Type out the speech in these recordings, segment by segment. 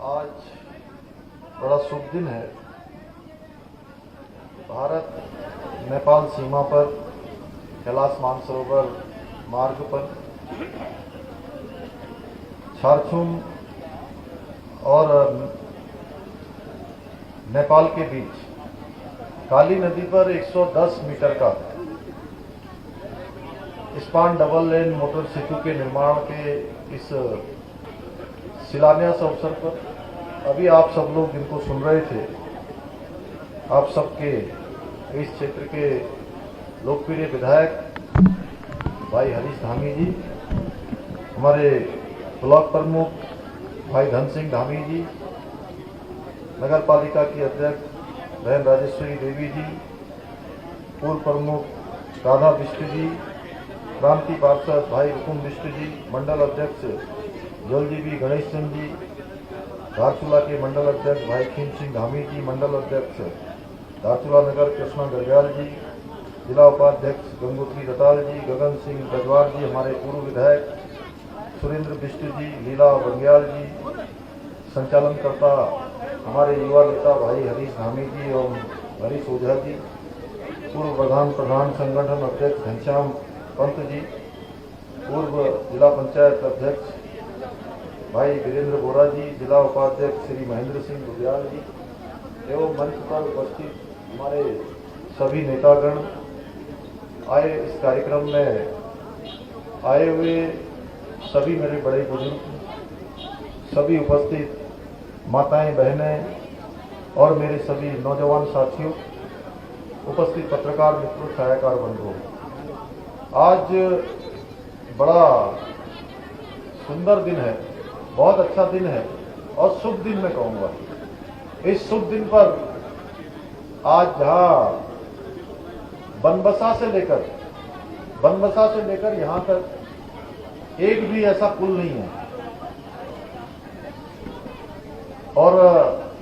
आज बड़ा शुभ दिन है। भारत नेपाल सीमा पर कैलाश मानसरोवर मार्ग पर छारछुम और नेपाल के बीच काली नदी पर 110 मीटर का स्पान डबल लेन मोटर सेतु के निर्माण के इस शिलान्यास अवसर पर अभी आप सब लोग जिनको सुन रहे थे, आप सबके इस क्षेत्र के लोकप्रिय विधायक भाई हरीश धामी जी, हमारे ब्लॉक प्रमुख भाई धन सिंह धामी जी, नगर पालिका की अध्यक्ष बहन राजेश्वरी देवी जी, पूर्व प्रमुख राधा बिष्ट जी, क्रांति पार्षद भाई हुकुम बिष्ट जी, मंडल अध्यक्ष जलजीवी गणेश सिंह जी, धारचूला के मंडल अध्यक्ष भाई खीम सिंह धामी जी, मंडल अध्यक्ष धारचूला नगर कृष्णा गरग्याल जी, जिला उपाध्यक्ष गंगोत्री दताल जी, गगन सिंह गजवार जी, हमारे पूर्व विधायक सुरेंद्र बिष्ट जी, लीला बंग्याल जी, संचालनकर्ता हमारे युवा नेता भाई हरीश धामी जी और हरीश ओझा जी, पूर्व प्रधान संगठन अध्यक्ष घनश्याम पंत जी, पूर्व जिला पंचायत अध्यक्ष भाई वीरेंद्र बोरा जी, जिला उपाध्यक्ष श्री महेंद्र सिंह गुडियाल जी एवं मंच पर उपस्थित हमारे सभी नेतागण, आए इस कार्यक्रम में आए हुए सभी मेरे बड़े बुजुर्ग, सभी उपस्थित माताएं बहनें और मेरे सभी नौजवान साथियों, उपस्थित पत्रकार मित्रों, छायाकार बंधुओं, आज बड़ा सुंदर दिन है, बहुत अच्छा दिन है और शुभ दिन मैं कहूँगा। इस शुभ दिन पर आज जहाँ बनबसा से लेकर यहाँ तक एक भी ऐसा पुल नहीं है और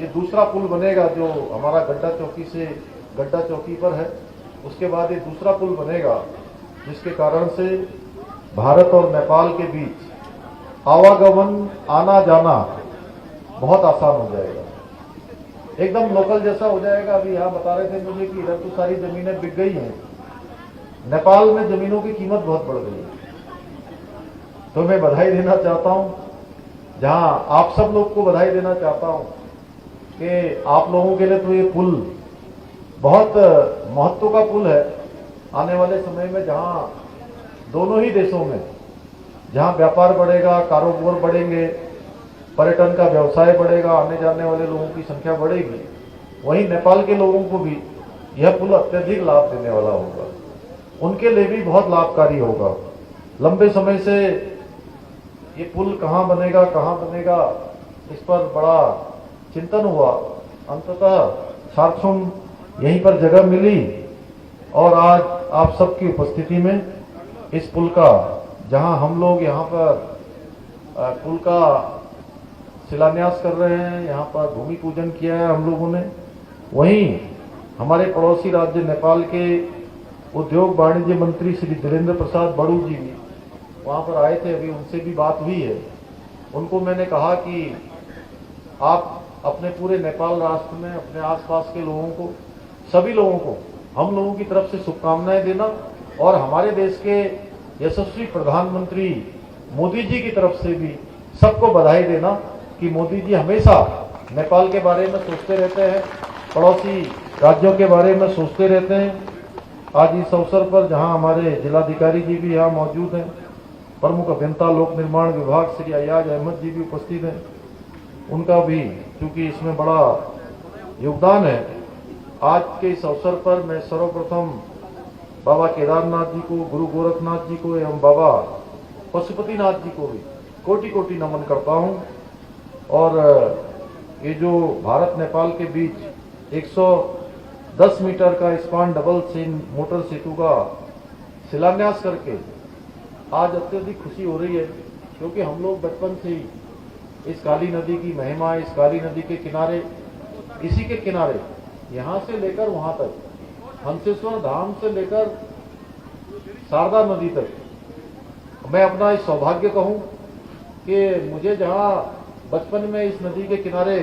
ये दूसरा पुल बनेगा जो हमारा गड्ढा चौकी से गड्ढा चौकी पर है, उसके बाद ये दूसरा पुल बनेगा जिसके कारण से भारत और नेपाल के बीच आवागमन आना जाना बहुत आसान हो जाएगा, एकदम लोकल जैसा हो जाएगा। अभी यहाँ बता रहे थे मुझे कि इधर तो सारी जमीनें बिक गई हैं, नेपाल में जमीनों की कीमत बहुत बढ़ गई है। तो मैं बधाई देना चाहता हूँ, जहाँ आप सब लोग को बधाई देना चाहता हूँ कि आप लोगों के लिए तो ये पुल बहुत महत्व का पुल है। आने वाले समय में जहाँ दोनों ही देशों में जहाँ व्यापार बढ़ेगा, कारोबार बढ़ेंगे, पर्यटन का व्यवसाय बढ़ेगा, आने जाने वाले लोगों की संख्या बढ़ेगी, वहीं नेपाल के लोगों को भी यह पुल अत्यधिक लाभ देने वाला होगा, उनके लिए भी बहुत लाभकारी होगा। लंबे समय से ये पुल कहाँ बनेगा इस पर बड़ा चिंतन हुआ, अंततः छारछुम यहीं पर जगह मिली और आज आप सबकी उपस्थिति में इस पुल का, जहां हम लोग यहाँ पर पुल का शिलान्यास कर रहे हैं, यहाँ पर भूमि पूजन किया है हम लोगों ने, वहीं हमारे पड़ोसी राज्य नेपाल के उद्योग वाणिज्य मंत्री श्री धीरेन्द्र प्रसाद बड़ू जी भी वहाँ पर आए थे, अभी उनसे भी बात हुई है। उनको मैंने कहा कि आप अपने पूरे नेपाल राष्ट्र में अपने आसपास के लोगों को, सभी लोगों को हम लोगों की तरफ से शुभकामनाएं देना और हमारे देश के यशस्वी प्रधानमंत्री मोदी जी की तरफ से भी सबको बधाई देना कि मोदी जी हमेशा नेपाल के बारे में सोचते रहते हैं, पड़ोसी राज्यों के बारे में सोचते रहते हैं। आज इस अवसर पर जहां हमारे जिलाधिकारी जी भी यहाँ मौजूद हैं, प्रमुख अभियंता लोक निर्माण विभाग श्री अयाज अहमद जी भी उपस्थित हैं, उनका भी चूंकि इसमें बड़ा योगदान है। आज के इस अवसर पर मैं सर्वप्रथम बाबा केदारनाथ जी को, गुरु गोरखनाथ जी को एवं बाबा पशुपतिनाथ जी को भी कोटि कोटि नमन करता हूं। और ये जो भारत नेपाल के बीच 110 मीटर का स्पान डबल लेन मोटर सेतु का शिलान्यास करके आज अत्यधिक खुशी हो रही है, क्योंकि हम लोग बचपन से ही इस काली नदी की महिमा, इस काली नदी के किनारे, इसी के किनारे यहाँ से लेकर वहां तक, हंसेश्वर धाम से लेकर शारदा नदी तक, मैं अपना इस सौभाग्य कहूं कि मुझे जहां बचपन में इस नदी के किनारे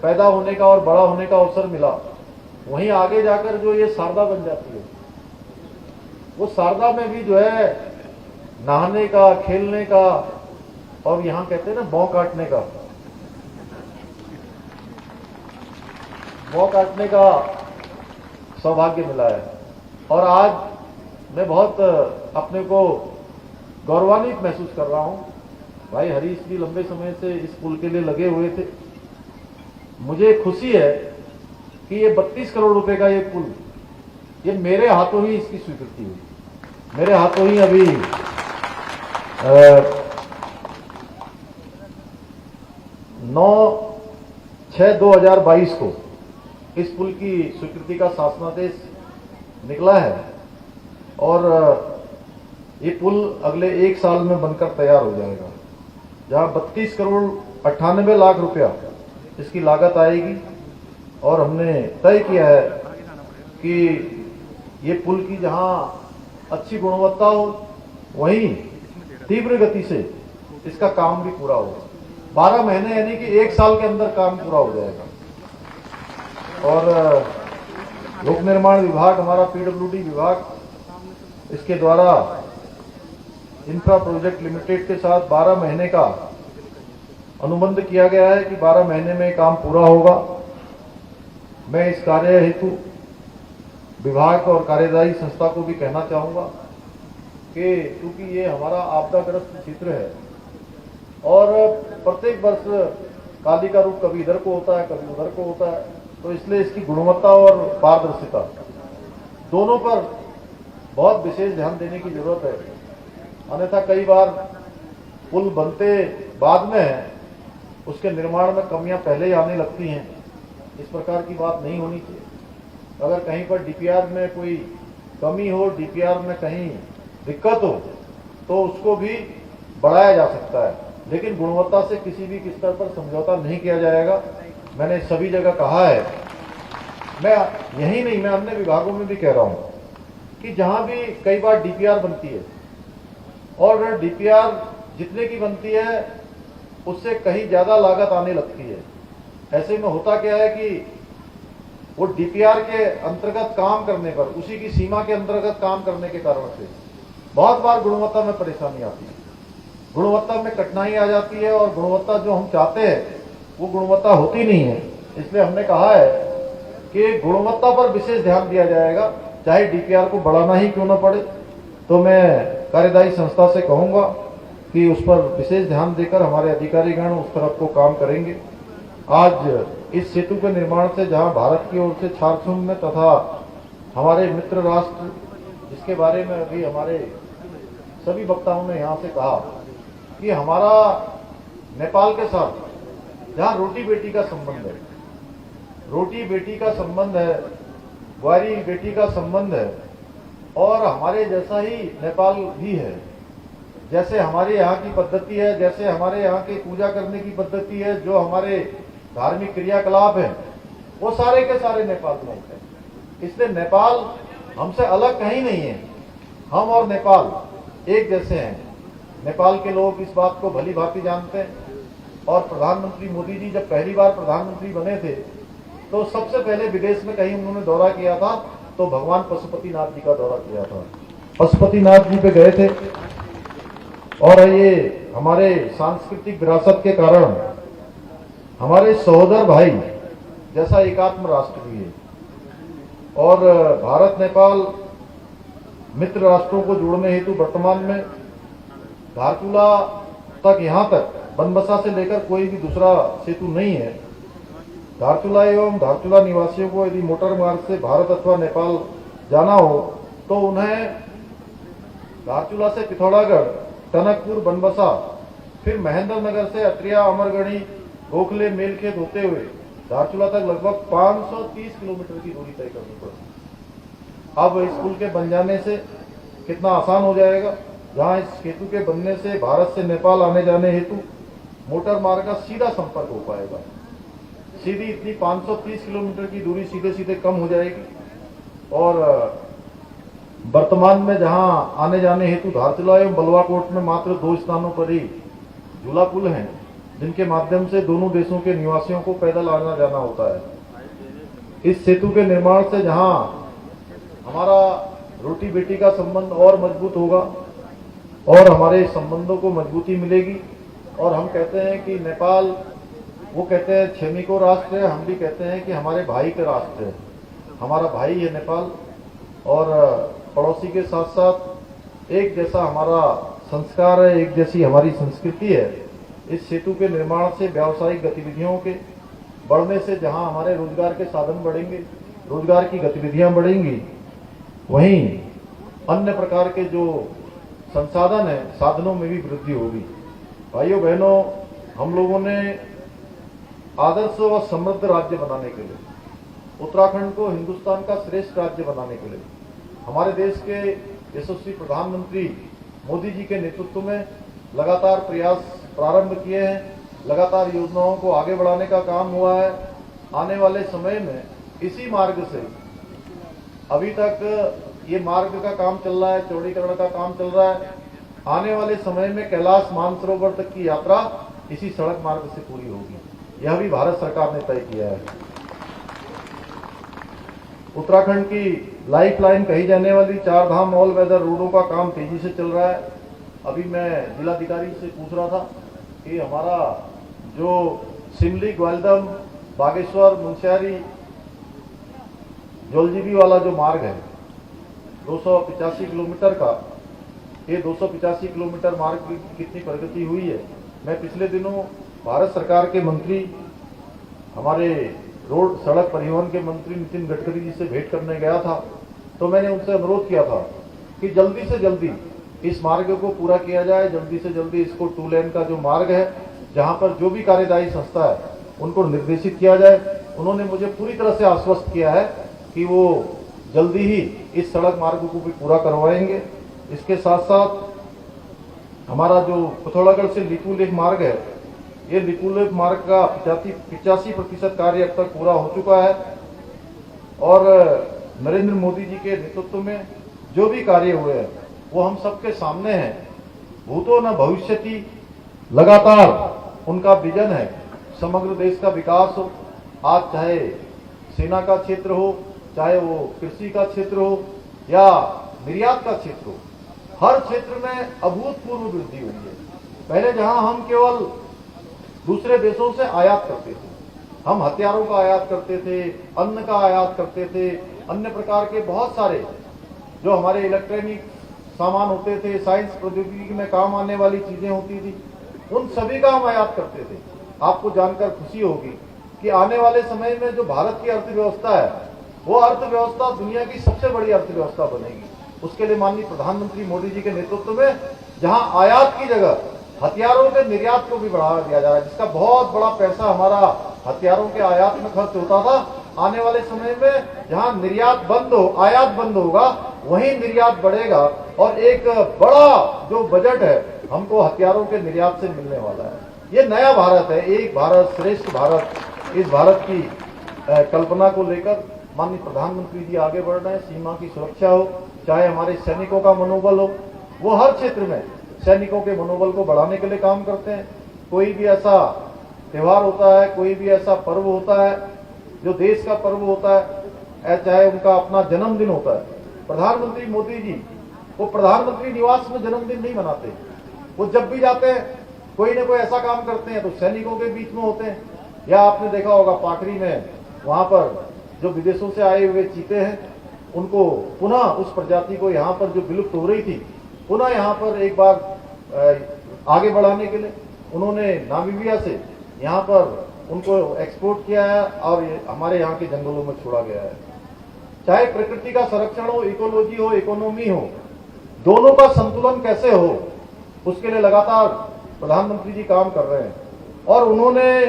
पैदा होने का और बड़ा होने का अवसर मिला, वहीं आगे जाकर जो ये शारदा बन जाती है, वो शारदा में भी जो है नहाने का, खेलने का और यहां कहते हैं ना बौ काटने का सौभाग्य मिला है। और आज मैं बहुत अपने को गौरवान्वित महसूस कर रहा हूं। भाई हरीश भी लंबे समय से इस पुल के लिए लगे हुए थे। मुझे खुशी है कि ये 32 करोड़ रुपए का ये पुल, ये मेरे हाथों ही इसकी स्वीकृति हुई। मेरे हाथों ही अभी 9/6/2022 को इस पुल की स्वीकृति का शासनादेश निकला है और ये पुल अगले 1 साल में बनकर तैयार हो जाएगा, जहां 32 करोड़ 98 लाख रुपया इसकी लागत आएगी। और हमने तय किया है कि ये पुल की जहां अच्छी गुणवत्ता हो, वहीं तीव्र गति से इसका काम भी पूरा हो। 12 महीने यानी कि 1 साल के अंदर काम पूरा हो जाएगा। और लोक निर्माण विभाग, हमारा पीडब्ल्यूडी विभाग, इसके द्वारा इंफ्रा प्रोजेक्ट लिमिटेड के साथ 12 महीने का अनुबंध किया गया है कि 12 महीने में काम पूरा होगा। मैं इस कार्य हेतु विभाग और कार्यदायी संस्था को भी कहना चाहूंगा कि क्योंकि ये हमारा आपदाग्रस्त क्षेत्र है और प्रत्येक वर्ष काली का रूप कभी इधर को होता है, कभी उधर को होता है, तो इसलिए इसकी गुणवत्ता और पारदर्शिता दोनों पर बहुत विशेष ध्यान देने की जरूरत है। अन्यथा कई बार पुल बनते बाद में है, उसके निर्माण में कमियां पहले ही आने लगती हैं। इस प्रकार की बात नहीं होनी चाहिए। अगर कहीं पर डीपीआर में कोई कमी हो, डीपीआर में कहीं दिक्कत हो, तो उसको भी बढ़ाया जा सकता है, लेकिन गुणवत्ता से किसी भी स्तर पर समझौता नहीं किया जाएगा। मैंने सभी जगह कहा है, मैं यही नहीं, मैं अन्य विभागों में भी कह रहा हूं कि जहां भी कई बार डीपीआर बनती है और डीपीआर जितने की बनती है उससे कहीं ज्यादा लागत आने लगती है। ऐसे में होता क्या है कि वो डीपीआर के अंतर्गत काम करने पर, उसी की सीमा के अंतर्गत काम करने के कारण से बहुत बार गुणवत्ता में परेशानी आती है, गुणवत्ता में कठिनाई आ जाती है और गुणवत्ता जो हम चाहते हैं वो गुणवत्ता होती नहीं है। इसलिए हमने कहा है कि गुणवत्ता पर विशेष ध्यान दिया जाएगा, चाहे डीपीआर को बढ़ाना ही क्यों न पड़े। तो मैं कार्यदायी संस्था से कहूंगा कि उस पर विशेष ध्यान देकर हमारे अधिकारीगण उस तरफ को काम करेंगे। आज इस सेतु के निर्माण से जहां भारत की ओर से झारखंड में तथा हमारे मित्र राष्ट्र, जिसके बारे में अभी हमारे सभी वक्ताओं ने यहां से कहा कि हमारा नेपाल के साथ जहां रोटी बेटी का संबंध है, रोटी बेटी का संबंध है, ग्वारी बेटी का संबंध है, और हमारे जैसा ही नेपाल भी है। जैसे हमारे यहाँ की पद्धति है, जैसे हमारे यहाँ की पूजा करने की पद्धति है, जो हमारे धार्मिक क्रियाकलाप है, वो सारे के सारे नेपाल में होते हैं। इसलिए नेपाल हमसे अलग कहीं नहीं है। हम और नेपाल एक जैसे हैं। नेपाल के लोग इस बात को भली भांति जानते हैं। और प्रधानमंत्री मोदी जी जब पहली बार प्रधानमंत्री बने थे तो सबसे पहले विदेश में कहीं उन्होंने दौरा किया था तो भगवान पशुपतिनाथ जी का दौरा किया था। पशुपतिनाथ जी पे गए थे और ये हमारे सांस्कृतिक विरासत के कारण हमारे सहोदर भाई जैसा एकात्म राष्ट्र भी है। और भारत नेपाल मित्र राष्ट्रों को जोड़ने हेतु वर्तमान में धारचूला तक, यहां तक बनबसा से लेकर कोई भी दूसरा सेतु नहीं है। धारचूला एवं धारचूला निवासियों को यदि मोटर मार्ग से भारत अथवा नेपाल जाना हो तो उन्हें धारचूला से पिथौरागढ़, टनकपुर, बनबसा, फिर महेंद्र नगर से अत्रिया, अमरगढ़ी, गोखले, मेलखेत होते हुए धारचूला तक लगभग 530 किलोमीटर की दूरी तय करनी पड़ती। अब इस पुल के बन जाने से कितना आसान हो जाएगा। जहां इस सेतु के बनने से भारत से नेपाल आने जाने हेतु मोटर मार्ग का सीधा संपर्क हो पाएगा। सीधी इतनी 530 किलोमीटर की दूरी सीधे सीधे कम हो जाएगी। और वर्तमान में जहां आने जाने हेतु धारचूला एवं बलवाकोट में मात्र 2 स्थानों पर ही झूला पुल हैं, जिनके माध्यम से दोनों देशों के निवासियों को पैदल आना जाना होता है। इस सेतु के निर्माण से जहां हमारा रोटी बेटी का संबंध और मजबूत होगा और हमारे संबंधों को मजबूती मिलेगी। और हम कहते हैं कि नेपाल, वो कहते हैं छेमिको राष्ट्र है, हम भी कहते हैं कि हमारे भाई का राष्ट्र है। हमारा भाई है नेपाल और पड़ोसी के साथ साथ एक जैसा हमारा संस्कार है, एक जैसी हमारी संस्कृति है। इस सेतु के निर्माण से व्यावसायिक गतिविधियों के बढ़ने से जहां हमारे रोजगार के साधन बढ़ेंगे, रोजगार की गतिविधियां बढ़ेंगी, वहीं अन्य प्रकार के जो संसाधन है, साधनों में भी वृद्धि होगी। भाइयों बहनों, हम लोगों ने आदर्श व समृद्ध राज्य बनाने के लिए, उत्तराखंड को हिंदुस्तान का श्रेष्ठ राज्य बनाने के लिए हमारे देश के यशस्वी प्रधानमंत्री मोदी जी के नेतृत्व में लगातार प्रयास प्रारंभ किए हैं। लगातार योजनाओं को आगे बढ़ाने का काम हुआ है। आने वाले समय में इसी मार्ग से, अभी तक ये मार्ग का काम चल रहा है, चौड़ीकरण का काम चल रहा है, आने वाले समय में कैलाश मानसरोवर तक की यात्रा इसी सड़क मार्ग से पूरी होगी। यह भी भारत सरकार ने तय किया है। उत्तराखंड की लाइफलाइन कही जाने वाली 4 धाम ऑल वेदर रोडों का काम तेजी से चल रहा है। अभी मैं जिलाधिकारी से पूछ रहा था कि हमारा जो सिमली, ग्वालदम, बागेश्वर, मुंशियारी, जौलजीबी वाला जो मार्ग है 285 किलोमीटर का, ये 285 किलोमीटर मार्ग की कितनी प्रगति हुई है। मैं पिछले दिनों भारत सरकार के मंत्री, हमारे रोड सड़क परिवहन के मंत्री नितिन गडकरी जी से भेंट करने गया था, तो मैंने उनसे अनुरोध किया था कि जल्दी से जल्दी इस मार्ग को पूरा किया जाए, जल्दी से जल्दी इसको 2 लेन का जो मार्ग है, जहां पर जो भी कार्यदायी संस्था है उनको निर्देशित किया जाए। उन्होंने मुझे पूरी तरह से आश्वस्त किया है कि वो जल्दी ही इस सड़क मार्ग को भी पूरा करवाएंगे। इसके साथ साथ हमारा जो पिथौरागढ़ से लिपुलेख मार्ग है, ये लिपुलेख मार्ग का 85% कार्य अब तक पूरा हो चुका है और नरेंद्र मोदी जी के नेतृत्व में जो भी कार्य हुए हैं वो हम सबके सामने हैं। भूतो न भविष्यति, लगातार उनका विजन है समग्र देश का विकास हो। आज चाहे सेना का क्षेत्र हो, चाहे वो कृषि का क्षेत्र हो या निर्यात का क्षेत्र हो, हर क्षेत्र में अभूतपूर्व वृद्धि हुई है। पहले जहां हम केवल दूसरे देशों से आयात करते थे, हम हथियारों का आयात करते थे, अन्न का आयात करते थे, अन्य प्रकार के बहुत सारे जो हमारे इलेक्ट्रॉनिक सामान होते थे, साइंस प्रौद्योगिकी में काम आने वाली चीजें होती थी, उन सभी का हम आयात करते थे। आपको जानकर खुशी होगी कि आने वाले समय में जो भारत की अर्थव्यवस्था है, वो अर्थव्यवस्था दुनिया की सबसे बड़ी अर्थव्यवस्था बनेगी। उसके लिए माननीय प्रधानमंत्री मोदी जी के नेतृत्व में जहां आयात की जगह हथियारों के निर्यात को भी बढ़ावा दिया जा रहा है, जिसका बहुत बड़ा पैसा हमारा हथियारों के आयात में खर्च होता था। आने वाले समय में जहां निर्यात बंद हो, आयात बंद होगा, वहीं निर्यात बढ़ेगा और एक बड़ा जो बजट है हमको हथियारों के निर्यात से मिलने वाला है। ये नया भारत है, एक भारत श्रेष्ठ भारत। इस भारत की कल्पना को लेकर माननीय प्रधानमंत्री जी आगे बढ़ रहे हैं। सीमा की सुरक्षा हो, चाहे हमारे सैनिकों का मनोबल हो, वो हर क्षेत्र में सैनिकों के मनोबल को बढ़ाने के लिए काम करते हैं। कोई भी ऐसा त्योहार होता है, कोई भी ऐसा पर्व होता है जो देश का पर्व होता है, चाहे उनका अपना जन्मदिन होता है, प्रधानमंत्री मोदी जी वो प्रधानमंत्री निवास में जन्मदिन नहीं मनाते। वो जब भी जाते हैं कोई ना कोई ऐसा काम करते हैं तो सैनिकों के बीच में होते हैं। या आपने देखा होगा पाखड़ी में, वहां पर जो विदेशों से आए हुए चीते हैं, उनको पुनः उस प्रजाति को यहाँ पर जो विलुप्त हो रही थी, पुनः यहाँ पर एक बार आगे बढ़ाने के लिए उन्होंने नामीबिया से यहाँ पर उनको एक्सपोर्ट किया है और हमारे यहाँ के जंगलों में छोड़ा गया है। चाहे प्रकृति का संरक्षण हो, इकोलॉजी हो, इकोनॉमी हो, दोनों का संतुलन कैसे हो, उसके लिए लगातार प्रधानमंत्री जी काम कर रहे हैं। और उन्होंने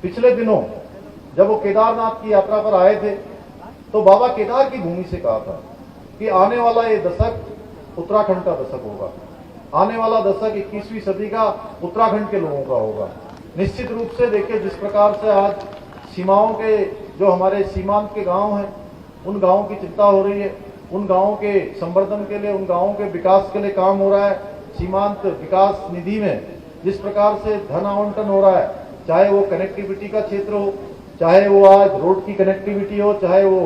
पिछले दिनों जब वो केदारनाथ की यात्रा पर आए थे तो बाबा केदार की भूमि से कहा था कि आने वाला ये दशक उत्तराखंड का दशक होगा, आने वाला दशक 21वीं सदी का उत्तराखंड के लोगों का होगा। निश्चित रूप से देखिए, जिस प्रकार से आज सीमाओं के जो हमारे सीमांत के गांव हैं, उन गांवों की चिंता हो रही है, उन गांवों के संवर्धन के लिए, उन गांवों के विकास के लिए काम हो रहा है। सीमांत विकास निधि में जिस प्रकार से धन आवंटन हो रहा है, चाहे वो कनेक्टिविटी का क्षेत्र हो, चाहे वो आज रोड की कनेक्टिविटी हो, चाहे वो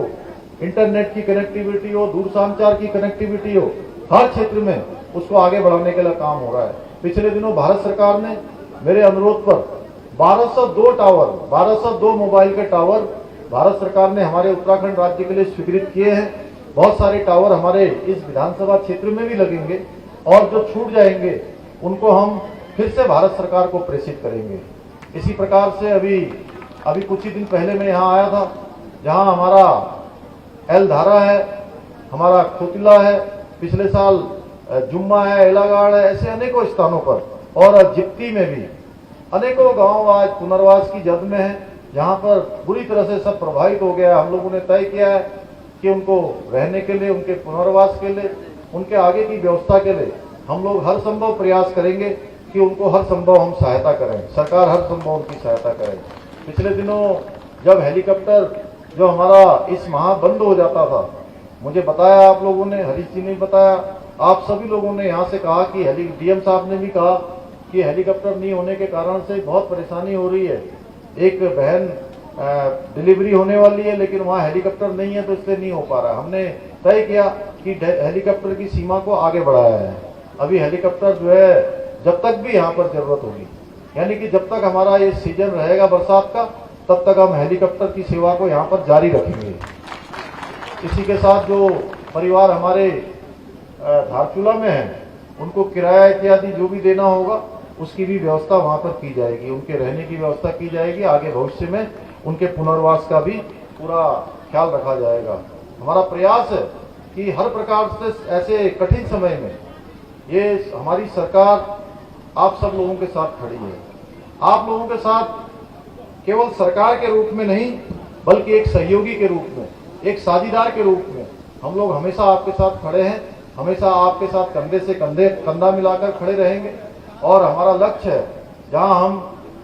इंटरनेट की कनेक्टिविटी हो, दूरसंचार की कनेक्टिविटी हो, हर क्षेत्र में उसको आगे बढ़ाने के लिए काम हो रहा है। पिछले दिनों भारत सरकार ने मेरे अनुरोध पर 1202 मोबाइल के टावर भारत सरकार ने हमारे उत्तराखंड राज्य के लिए स्वीकृत किए हैं। बहुत सारे टावर हमारे इस विधानसभा क्षेत्र में भी लगेंगे और जो छूट जाएंगे उनको हम फिर से भारत सरकार को प्रेषित करेंगे। इसी प्रकार से अभी कुछ ही दिन पहले मैं यहाँ आया था, जहाँ हमारा एलधारा है, हमारा खोतिला है, पिछले साल जुम्मा है, एलागाड़ है, ऐसे अनेकों स्थानों पर, और जिप्ती में भी अनेकों गांव आज पुनर्वास की जद में है, जहां पर बुरी तरह से सब प्रभावित हो गया। हम लोगों ने तय किया है कि उनको रहने के लिए, उनके पुनर्वास के लिए, उनके आगे की व्यवस्था के लिए हम लोग हर संभव प्रयास करेंगे कि उनको हर संभव हम सहायता करें, सरकार हर संभव उनकी सहायता करे। पिछले दिनों जब हेलीकॉप्टर जो हमारा इस माह बंद हो जाता था, मुझे बताया आप लोगों ने, हरीश जी ने बताया, आप सभी लोगों ने यहाँ से कहा कि डीएम साहब ने भी कहा कि हेलीकॉप्टर नहीं होने के कारण से बहुत परेशानी हो रही है। एक बहन डिलीवरी होने वाली है, लेकिन वहाँ हेलीकॉप्टर नहीं है, तो इससे नहीं हो पा रहा। हमने तय किया कि हेलीकॉप्टर की सीमा को आगे बढ़ाया है। अभी हेलीकॉप्टर जो है जब तक भी यहाँ पर जरूरत होगी, यानी कि जब तक हमारा ये सीजन रहेगा बरसात का, तब तक हम हेलीकॉप्टर की सेवा को यहाँ पर जारी रखेंगे। इसी के साथ जो परिवार हमारे धारचूला में है, उनको किराया इत्यादि जो भी देना होगा उसकी भी व्यवस्था वहां पर की जाएगी, उनके रहने की व्यवस्था की जाएगी। आगे भविष्य में उनके पुनर्वास का भी पूरा ख्याल रखा जाएगा। हमारा प्रयास है कि हर प्रकार से ऐसे कठिन समय में ये हमारी सरकार आप सब लोगों के साथ खड़ी है। आप लोगों के साथ केवल सरकार के रूप में नहीं, बल्कि एक सहयोगी के रूप में, एक साझीदार के रूप में हम लोग हमेशा आपके साथ खड़े हैं, हमेशा आपके साथ कंधे से कंधा मिलाकर खड़े रहेंगे। और हमारा लक्ष्य है, जहां हम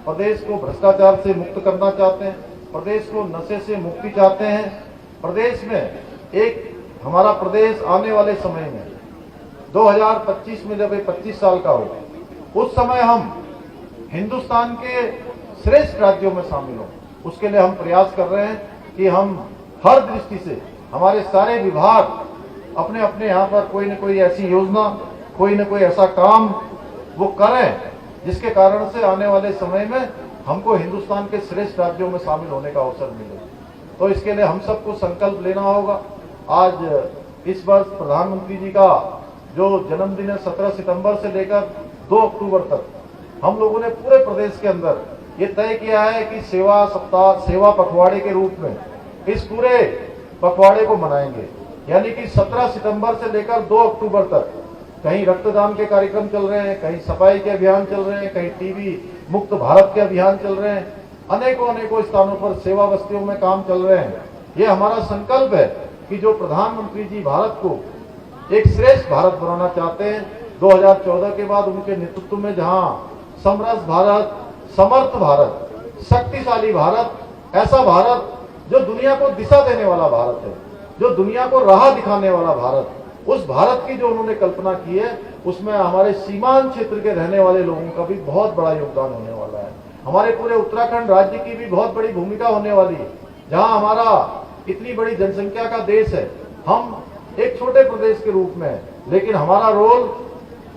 प्रदेश को भ्रष्टाचार से मुक्त करना चाहते हैं, प्रदेश को नशे से मुक्ति चाहते हैं, प्रदेश में एक हमारा प्रदेश आने वाले समय में 2025 में जब 25 साल का हो, उस समय हम हिंदुस्तान के श्रेष्ठ राज्यों में शामिल हों। उसके लिए हम प्रयास कर रहे हैं कि हम हर दृष्टि से हमारे सारे विभाग अपने अपने यहाँ पर कोई न कोई ऐसी योजना, कोई न कोई ऐसा काम वो करें, जिसके कारण से आने वाले समय में हमको हिंदुस्तान के श्रेष्ठ राज्यों में शामिल होने का अवसर मिले। तो इसके लिए हम सबको संकल्प लेना होगा। आज इस वर्ष प्रधानमंत्री जी का जो जन्मदिन है 17 सितंबर से लेकर 2 अक्टूबर तक हम लोगों ने पूरे प्रदेश के अंदर ये तय किया है कि सेवा सप्ताह, सेवा पखवाड़े के रूप में इस पूरे पखवाड़े को मनाएंगे। यानी कि 17 सितंबर से लेकर 2 अक्टूबर तक कहीं रक्तदान के कार्यक्रम चल रहे हैं, कहीं सफाई के अभियान चल रहे हैं, कहीं टीबी मुक्त भारत के अभियान चल रहे हैं, अनेकों स्थानों पर सेवा बस्तियों में काम चल रहे हैं। ये हमारा संकल्प है कि जो प्रधानमंत्री जी भारत को एक श्रेष्ठ भारत बनाना चाहते हैं, 2014 के बाद उनके नेतृत्व में जहां समरस भारत, समर्थ भारत, शक्तिशाली भारत, ऐसा भारत जो दुनिया को दिशा देने वाला भारत है, जो दुनिया को राह दिखाने वाला भारत, उस भारत की जो उन्होंने कल्पना की है, उसमें हमारे सीमांत क्षेत्र के रहने वाले लोगों का भी बहुत बड़ा योगदान होने वाला है। हमारे पूरे उत्तराखंड राज्य की भी बहुत बड़ी भूमिका होने वाली है, जहां हमारा इतनी बड़ी जनसंख्या का देश है। हम एक छोटे प्रदेश के रूप में है, लेकिन हमारा रोल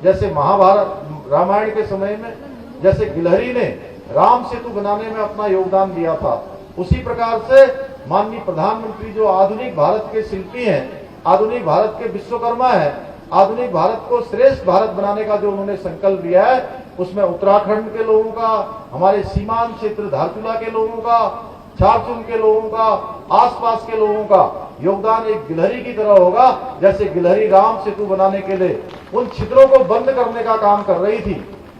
जैसे महाभारत रामायण के समय में जैसे गिलहरी ने राम सेतु बनाने में अपना योगदान दिया था, उसी प्रकार से माननीय प्रधानमंत्री जो आधुनिक भारत के शिल्पी हैं, आधुनिक भारत के विश्वकर्मा है, आधुनिक भारत को श्रेष्ठ भारत बनाने का जो उन्होंने संकल्प लिया है, उसमें उत्तराखंड के लोगों का, हमारे सीमांत क्षेत्र धारचूला के लोगों का, झारखंड के लोगों का, आसपास के लोगों का योगदान एक गिलहरी की तरह होगा। जैसे गिलहरी राम सेतु बनाने के लिए उन छिद्रों को बंद करने का काम कर रही थी,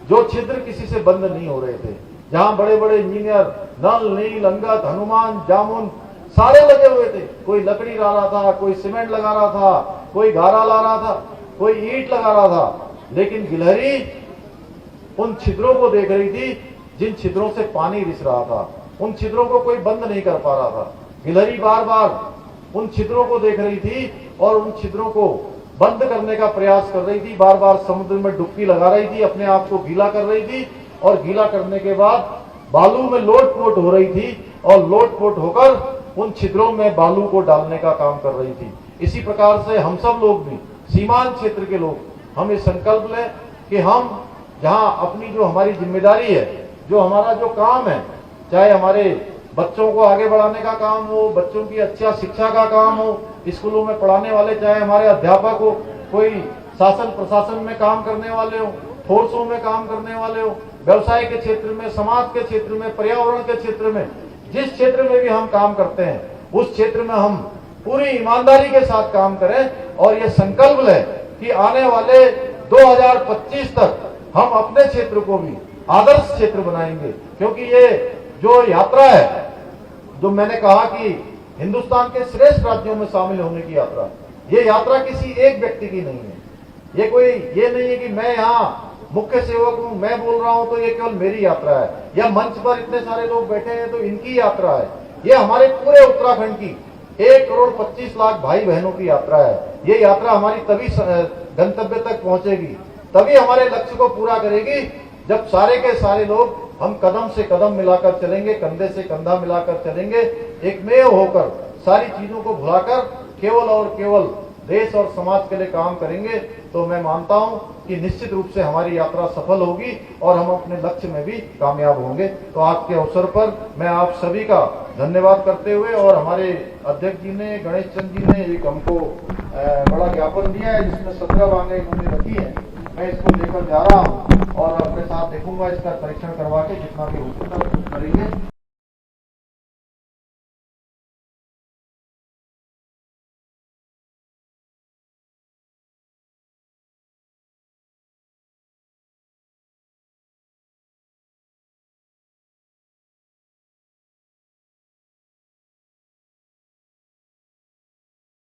जो छिद्र किसी से बंद नहीं हो रहे थे, जहां बड़े बड़े इंजीनियर नल, नील, अंगद, हनुमान, जामुन सारे लगे हुए थे। कोई लकड़ी ला रहा था, कोई सीमेंट लगा रहा था, कोई गारा ला रहा था, कोई ईंट लगा रहा था, लेकिन गिलहरी उन छिद्रों को देख रही थी जिन छिद्रों से पानी रिस रहा था। उन छिद्रों को कोई बंद नहीं कर पा रहा था। गिलहरी बार बार उन छिद्रों को देख रही थी और उन छिद्रों को बंद करने का प्रयास कर रही थी, बार बार समुद्र में डुबकी लगा रही थी, अपने आप को गीला कर रही थी और गीला करने के बाद बालू में लोट-पोट हो रही थी और लोट-पोट होकर उन छिद्रों में बालू को डालने का काम कर रही थी। इसी प्रकार से हम सब लोग भी, सीमांत क्षेत्र के लोग, हम ये संकल्प लें कि हम जहां अपनी जो हमारी जिम्मेदारी है, जो हमारा जो काम है, चाहे हमारे बच्चों को आगे बढ़ाने का काम हो, बच्चों की अच्छा शिक्षा का काम हो, स्कूलों में पढ़ाने वाले, चाहे हमारे अध्यापक हो, कोई शासन प्रशासन में काम करने वाले हो, फोर्सों में काम करने वाले हो, व्यवसाय के क्षेत्र में, समाज के क्षेत्र में, पर्यावरण के क्षेत्र में, जिस क्षेत्र में भी हम काम करते हैं, उस क्षेत्र में हम पूरी ईमानदारी के साथ काम करें और ये संकल्प लें कि आने वाले 2025 तक हम अपने क्षेत्र को भी आदर्श क्षेत्र बनाएंगे। क्योंकि ये जो यात्रा है, जो मैंने कहा कि हिंदुस्तान के श्रेष्ठ राज्यों में शामिल होने की यात्रा, ये यात्रा किसी एक व्यक्ति की नहीं है। ये नहीं है कि मैं यहाँ मुख्य सेवक हूं, मैं बोल रहा हूं तो ये केवल मेरी यात्रा है, या मंच पर इतने सारे लोग बैठे हैं तो इनकी यात्रा है। ये हमारे पूरे उत्तराखंड की 1,25,00,000 भाई बहनों की यात्रा है। ये यात्रा हमारी तभी गंतव्य तक पहुंचेगी, तभी हमारे लक्ष्य को पूरा करेगी, जब सारे के सारे लोग हम कदम से कदम मिलाकर चलेंगे, कंधे से कंधा मिलाकर चलेंगे, एकमेव होकर सारी चीजों को भुलाकर केवल और केवल देश और समाज के लिए काम करेंगे। तो मैं मानता हूं कि निश्चित रूप से हमारी यात्रा सफल होगी और हम अपने लक्ष्य में भी कामयाब होंगे। तो आज के अवसर पर मैं आप सभी का धन्यवाद करते हुए, और हमारे अध्यक्ष जी ने, गणेश चंद जी ने एक हमको बड़ा ज्ञापन दिया है जिसमें 17 मांगे इन्होंने रखी है। मैं इसको लेकर जा रहा हूँ और अपने साथ देखूंगा, इसका परीक्षण करवा के जितना भी हो सकता है करेंगे।